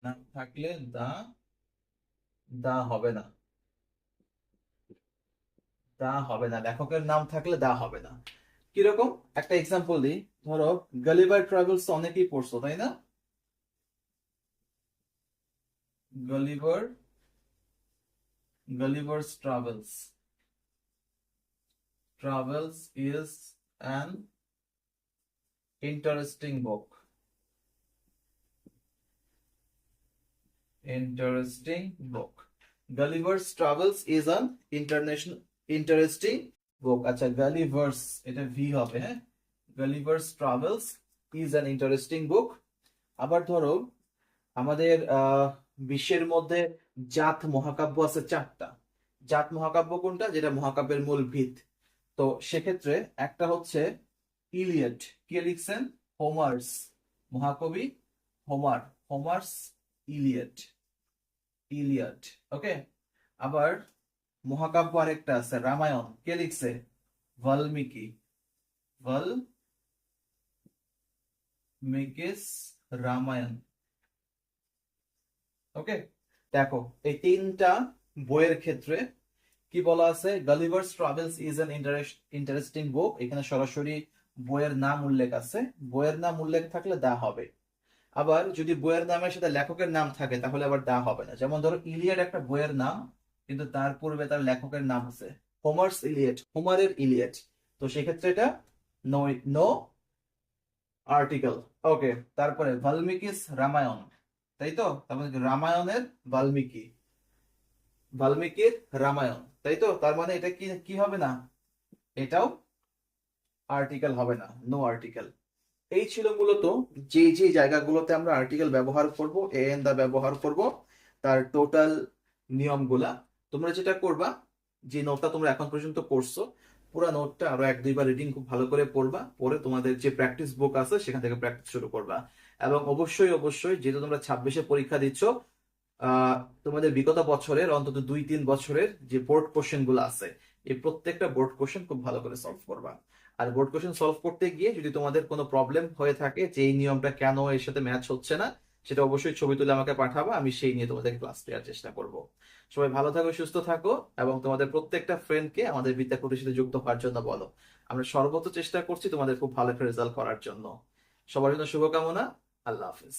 নাম থাকলে দা, দা হবে না, দা হবে না, লেখকের নাম থাকলে দা হবে না। কিরকম, একটা এক্সাম্পল দিই। ধরো গালিভার ট্রাভেলস অনেকেই পড়ছো তাই না? Gulliver, Gulliver's Travels, Travels is an interesting book, interesting book. Gulliver's Travels is an international interesting book. আচ্ছা গালিভার্স, এটা ভি হবে, হ্যাঁ। Gulliver's Travels is an interesting book. আবার ধরো আমাদের বিশ্বের মধ্যে জাত মহাকাব্য আছে চারটা। জাত মহাকাব্য কোনটা, যেটা মহাকাব্যের মূল ভিত। তো সেক্ষেত্রে একটা হচ্ছে ইলিয়ড, কে লিখছেন? হোমার্স, মহাকবি হোমার, হোমার্স ইলিয়ড, ইলিয়ড। ওকে। আবার মহাকাব্য আরেকটা আছে রামায়ণ, কে লিখছে? বাল্মীকি, বাল্মীকিস রামায়ণ। ওকে। দেখো এই তিনটা বইয়ের ক্ষেত্রে কি বলা আছে, Gulliver's Travels is an interesting book, এখানে সরাসরি বইয়ের নাম উল্লেখ আছে, বইয়ের নাম উল্লেখ থাকলে দা হবে। আবার যদি বইয়ের নামের সাথে লেখকের নাম থাকে তাহলে আবার দা হবে না। যেমন ধরো ইলিয়াড একটা বইয়ের নাম, কিন্তু তার পূর্বে তার লেখকের নাম আছে হোমার্স ইলিয়ড, হোমারের ইলিয়ড। তো সেক্ষেত্রে এটা নো, নো আর্টিকেল। ওকে। তারপরে বাল্মীকিস রামায়ণ, তাই তো, তারপরে রামায়ণের বাল্মীকি, বাল্মীকির রামায়ণ, তাই তো, তার মানে এটা কি কি হবে না, এটাও আর্টিকেল হবে না, নো আর্টিকেল। এই ছিল মূলত যে যে জায়গাগুলোতে আমরা আর্টিকেল ব্যবহার করব, এন দা ব্যবহার করব, তার টোটাল নিয়মগুলা। তোমরা যেটা করবা, যে নোটটা তোমরা এখন পর্যন্ত পড়ছো, পুরো নোটটা আরো এক দুইবার রিডিং খুব ভালো করে পড়বা, পরে তোমাদের যে প্র্যাকটিস বুক আছে সেখান থেকে প্র্যাকটিস শুরু করবা। এবং অবশ্যই অবশ্যই যেহেতু তোমরা 26-এ পরীক্ষা দিচ্ছ, আহ তোমাদের বিগত বছরের অন্তত 2-3 বছরের যে বোর্ড কোশ্চেন গুলো আছে, এই প্রত্যেকটা বোর্ড কোশ্চেন খুব ভালো করে সলভ করবা। আর বোর্ড কোশ্চেন সলভ করতে গিয়ে যদি তোমাদের কোনো প্রবলেম হয়ে থাকে যে এই নিয়মটা কেন এর সাথে ম্যাচ হচ্ছে না, সেটা অবশ্যই ছবি তুলে আমাকে পাঠাবা, আমি সেই নিয়ে তোমাদের ক্লাস দেওয়ার চেষ্টা করব। সবাই ভালো থাকো, সুস্থ থাকো, এবং তোমাদের প্রত্যেকটা ফ্রেন্ডকে আমাদের বিদ্যাকুটির সাথে যুক্ত হওয়ার জন্য বলো। আমরা সর্বোচ্চ চেষ্টা করছি তোমাদের খুব ভালো একটা রেজাল্ট করার জন্য। সবার জন্য শুভকামনা। আল্লাহ হাফিজ।